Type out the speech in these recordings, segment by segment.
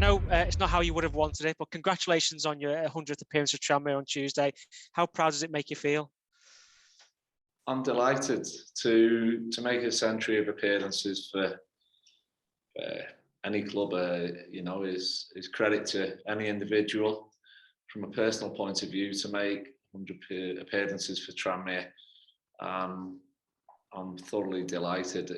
know it's not how you would have wanted it, but congratulations on your 100th appearance for Tranmere on Tuesday. How proud does it make you feel? I'm delighted to make a century of appearances for any club. Is credit to any individual. From a personal point of view, to make 100 appearances for Tranmere, I'm thoroughly delighted.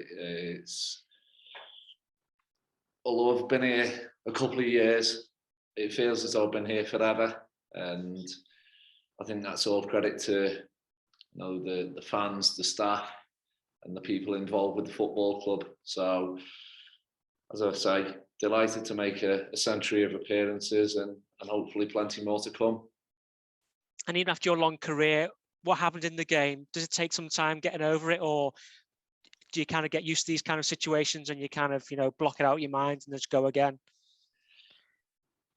Although I've been here a couple of years, it feels as though I've been here forever, and I think that's all credit to the fans, the staff, and the people involved with the football club. So, as I say, delighted to make a century of appearances and hopefully plenty more to come. And even after your long career, what happened in the game? Does it take some time getting over it, or do you kind of get used to these kind of situations and you kind of, block it out of your mind and just go again?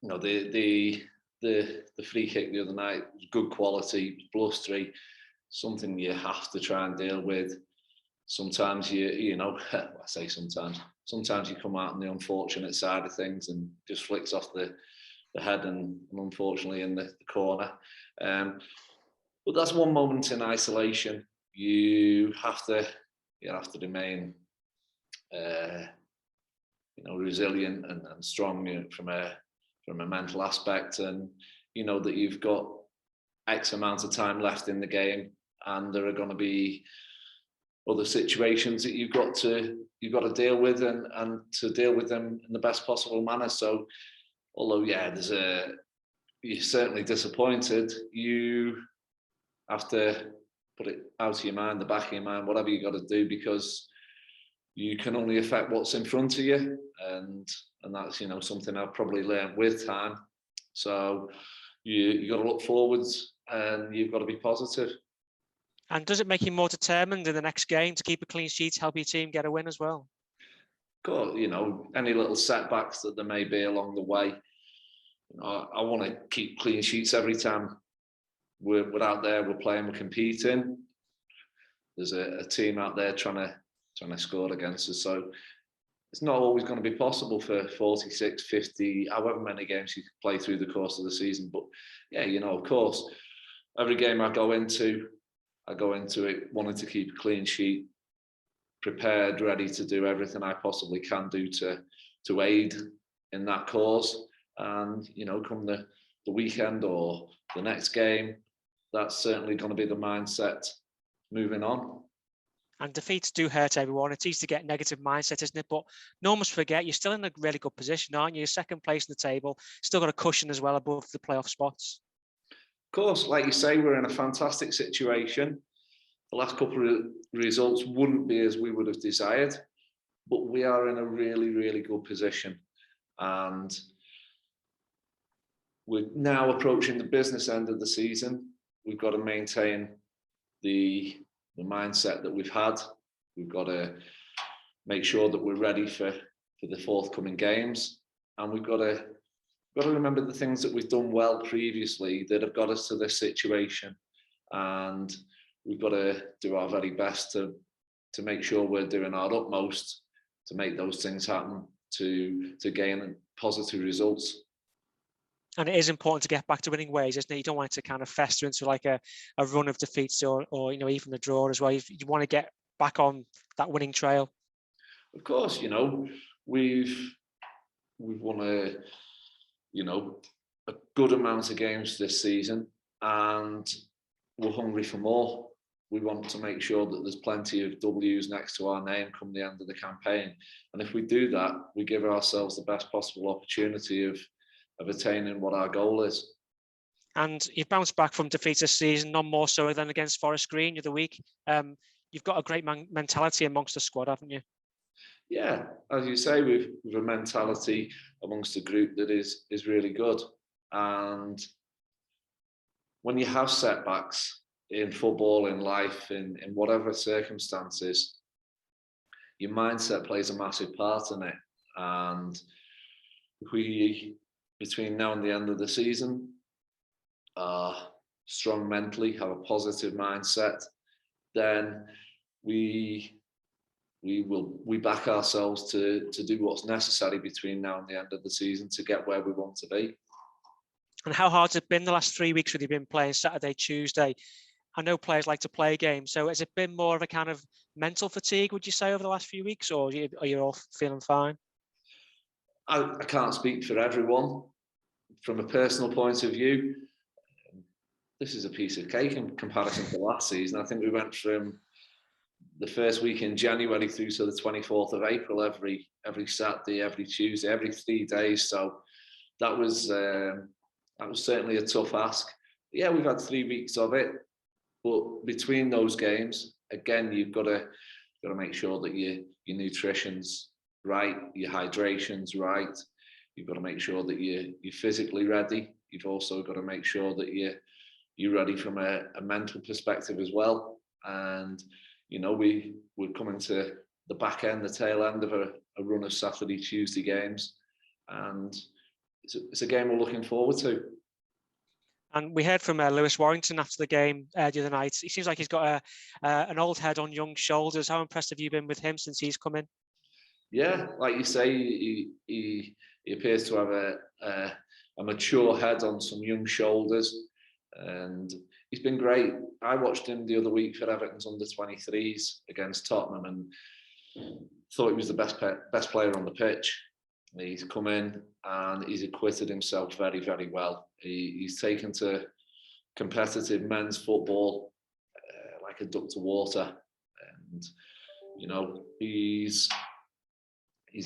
The free kick the other night was good quality, blustery, something you have to try and deal with. Sometimes I say sometimes you come out on the unfortunate side of things and just flicks off the head and unfortunately in the corner. But that's one moment in isolation. You have to remain resilient and strong from a mental aspect, and that you've got X amount of time left in the game, and there are going to be other situations that you've got to deal with, and to deal with them in the best possible manner. So, although you're certainly disappointed, you have to put it out of your mind, the back of your mind, whatever you got to do, because you can only affect what's in front of you, and that's something I've probably learned with time. So you got to look forwards, and you've got to be positive. And does it make you more determined in the next game to keep a clean sheet, help your team get a win as well? God, any little setbacks that there may be along the way, I want to keep clean sheets every time we're out there, we're playing, we're competing. There's a team out there trying to score against us. So it's not always going to be possible for 46, 50, however many games you can play through the course of the season. But yeah, of course, every game I go into it wanting to keep a clean sheet, prepared, ready to do everything I possibly can do to aid in that cause. And come the weekend or the next game, that's certainly going to be the mindset moving on. And defeats do hurt everyone. It's easy to get negative mindset, isn't it? But no one must forget, you're still in a really good position, aren't you? You're second place in the table, still got a cushion as well above the playoff spots. Of course, like you say, we're in a fantastic situation. The last couple of results wouldn't be as we would have desired, but we are in a really, really good position. And we're now approaching the business end of the season. We've got to maintain the mindset that we've had. We've got to make sure that we're ready for the forthcoming games, and we've got to remember the things that we've done well previously that have got us to this situation, and we've got to do our very best to make sure we're doing our utmost to make those things happen, to gain positive results. And it is important to get back to winning ways, isn't it? You don't want it to kind of fester into like a run of defeats or even the draw as well. You want to get back on that winning trail. Of course, we've won a good amount of games this season, and we're hungry for more. We want to make sure that there's plenty of W's next to our name come the end of the campaign. And if we do that, we give ourselves the best possible opportunity of attaining what our goal is. And you've bounced back from defeats this season, none more so than against Forest Green the other week. You've got a great mentality amongst the squad, haven't you? Yeah, as you say, we've a mentality amongst the group that is really good. And when you have setbacks in football, in life, in whatever circumstances, your mindset plays a massive part in it. And if we, between now and the end of the season, are strong mentally, have a positive mindset, then we we back ourselves to do what's necessary between now and the end of the season to get where we want to be. And how hard has it been the last 3 weeks with you been playing Saturday, Tuesday? I know players like to play games, so has it been more of a kind of mental fatigue, would you say, over the last few weeks, or are you all feeling fine? I can't speak for everyone. From a personal point of view, this is a piece of cake in comparison to last season. I think we went from the first week in January through to the 24th of April every Saturday, every Tuesday, every 3 days. So that was certainly a tough ask. Yeah, we've had 3 weeks of it, but between those games, again, you've got to make sure that your nutrition's right, your hydration's right. You've got to make sure that you're physically ready. You've also got to make sure that you're ready from a mental perspective as well. And we're coming to the back end, the tail end of a run of Saturday, Tuesday games, and it's a game we're looking forward to. And we heard from Lewis Warrington after the game the other night. He seems like he's got an old head on young shoulders. How impressed have you been with him since he's come in? Yeah, like you say, he appears to have a mature head on some young shoulders, and he's been great. I watched him the other week for Everton's under-23s against Tottenham and thought he was the best player on the pitch. He's come in and he's acquitted himself very, very well. He's taken to competitive men's football like a duck to water, and he's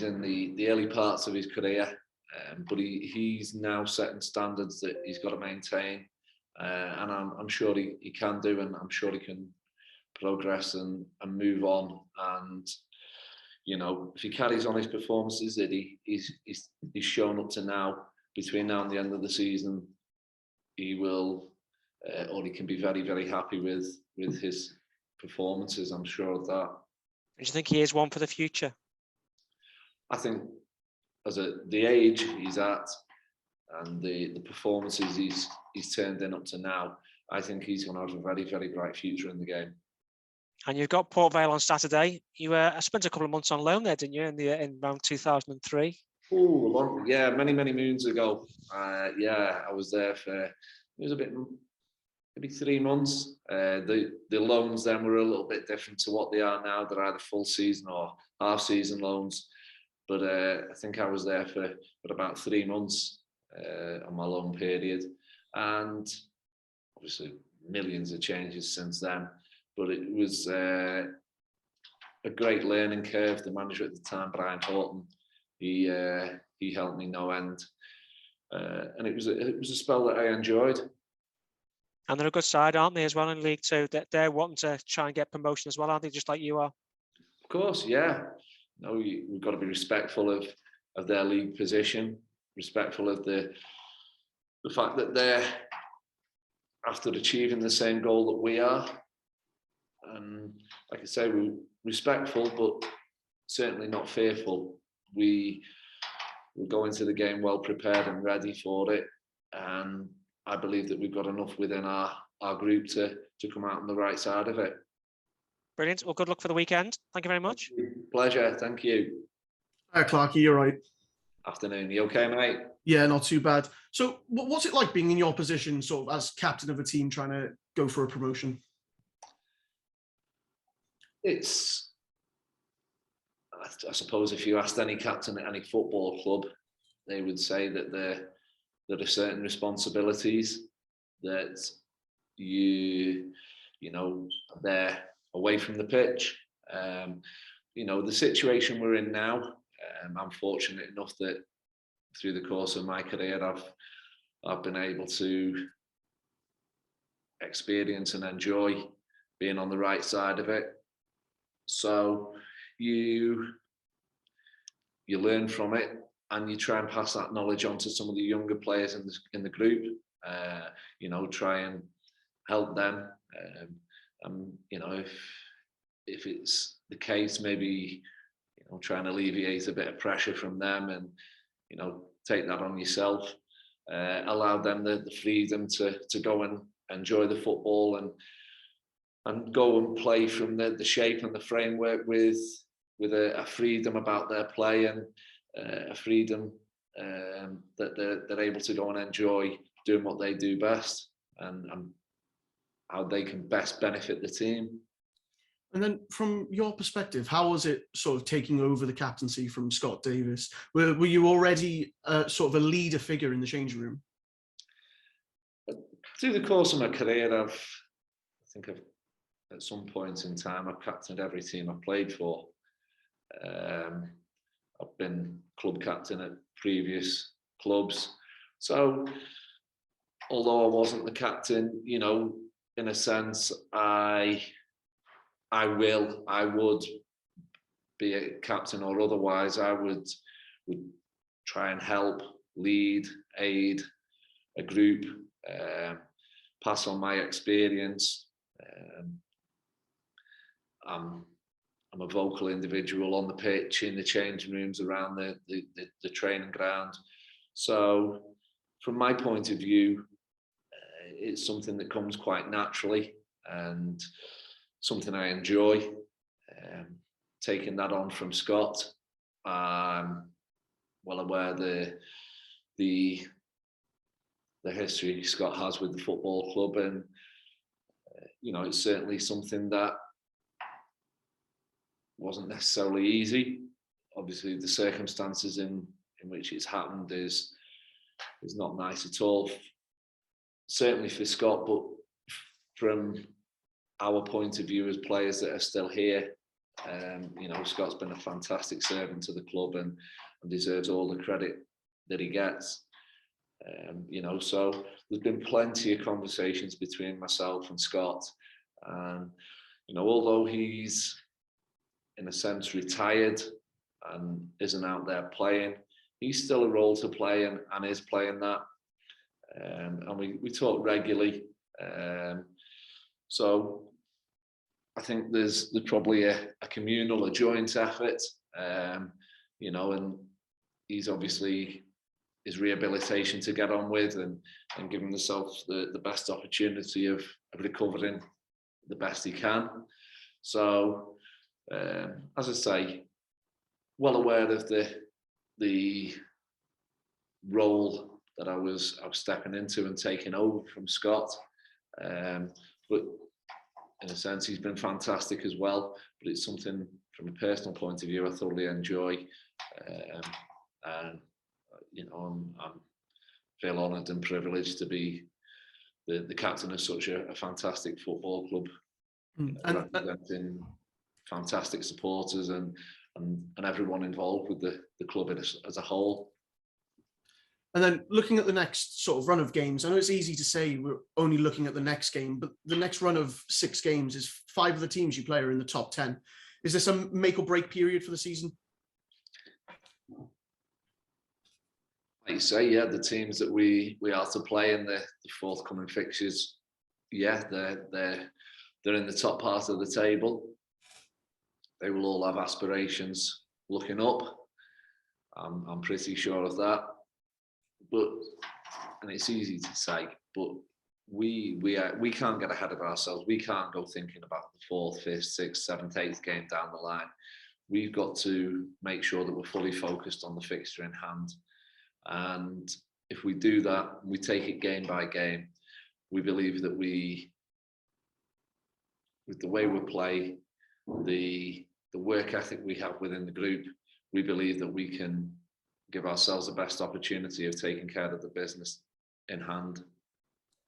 in the early parts of his career, but he's now setting standards that he's got to maintain, and I'm sure he can do, and I'm sure he can progress and move on. And if he carries on his performances that he's shown up to now, between now and the end of the season, he will, or he can be very, very happy with his performances. I'm sure of that. Do you think he is one for the future? I think the age he's at and the performances he's turned in up to now, I think he's going to have a very, very bright future in the game. And you've got Port Vale on Saturday. You spent a couple of months on loan there, didn't you, in around 2003? Oh, yeah, many moons ago. Yeah, I was there for, it was maybe 3 months. The loans then were a little bit different to what they are now. They're either full season or half season loans. But I think I was there for about 3 months on my loan period. And obviously millions of changes since then. But it was a great learning curve. The manager at the time, Brian Horton, he helped me no end, and it was a spell that I enjoyed. And they're a good side, aren't they, as well in League Two? They're wanting to try and get promotion as well, aren't they? Just like you are. Of course, yeah. No, we've got to be respectful of their league position, respectful of the fact that they're after achieving the same goal that we are. And like I say, we're respectful, but certainly not fearful. We go into the game well prepared and ready for it. And I believe that we've got enough within our group to come out on the right side of it. Brilliant. Well, good luck for the weekend. Thank you very much. Pleasure. Thank you. Hi, Clarke. You're right. Afternoon. You okay, mate? Yeah, not too bad. So what's it like being in your position, sort of as captain of a team trying to go for a promotion? It's, I suppose if you asked any captain at any football club, they would say that there are certain responsibilities that they're away from the pitch. The situation we're in now, I'm fortunate enough that through the course of my career, I've been able to experience and enjoy being on the right side of it. So you learn from it, and you try and pass that knowledge on to some of the younger players in the group. Try and help them. If it's the case, maybe try and alleviate a bit of pressure from them, and take that on yourself. Allow them the freedom to go and enjoy the football and go and play from the shape and the framework with with a freedom about their play and a freedom that they're able to go and enjoy doing what they do best and how they can best benefit the team. And then from your perspective, how was it sort of taking over the captaincy from Scott Davis? Were you already sort of a leader figure in the changing room? Through the course of my career, at some point in time, I've captained every team I've played for. I've been club captain at previous clubs. So although I wasn't the captain, you know, in a sense, I would be a captain or otherwise, I would try and help, lead, aid a group, pass on my experience. I'm a vocal individual on the pitch, in the changing rooms, around the training ground. So from my point of view, it's something that comes quite naturally and something I enjoy. Taking that on from Scott, I'm well aware the history Scott has with the football club, and you know, it's certainly something that wasn't necessarily easy. Obviously, the circumstances in which it's happened is not nice at all. Certainly for Scott, but from our point of view as players that are still here, you know, Scott's been a fantastic servant to the club and deserves all the credit that he gets. You know, so there's been plenty of conversations between myself and Scott, and you know, although he's in a sense retired and isn't out there playing, he's still a role to play and is playing that. And we talk regularly. So I think there's probably a communal, a joint effort, you know, and he's obviously his rehabilitation to get on with and giving himself the best opportunity of recovering the best he can. So, as I say, well aware of the role that I was stepping into and taking over from Scott. But in a sense, he's been fantastic as well. But it's something from a personal point of view I thoroughly enjoy, and you know, I feel honoured and privileged to be the captain of such a fantastic football club, you know, representing fantastic supporters and everyone involved with the club as a whole. And then looking at the next sort of run of games, I know it's easy to say we're only looking at the next game, but the next run of 6 games is 5 of the teams you play are in the top 10. Is there some make or break period for the season? Like you say, yeah, the teams that we are to play in the forthcoming fixtures, yeah, they're in the top part of the table. They will all have aspirations looking up. I'm pretty sure of that. But, and it's easy to say, but we can't get ahead of ourselves. We can't go thinking about the 4th, 5th, 6th, 7th, 8th game down the line. We've got to make sure that we're fully focused on the fixture in hand. And if we do that, we take it game by game. We believe that with the way we play, the work ethic we have within the group, we believe that we can give ourselves the best opportunity of taking care of the business in hand.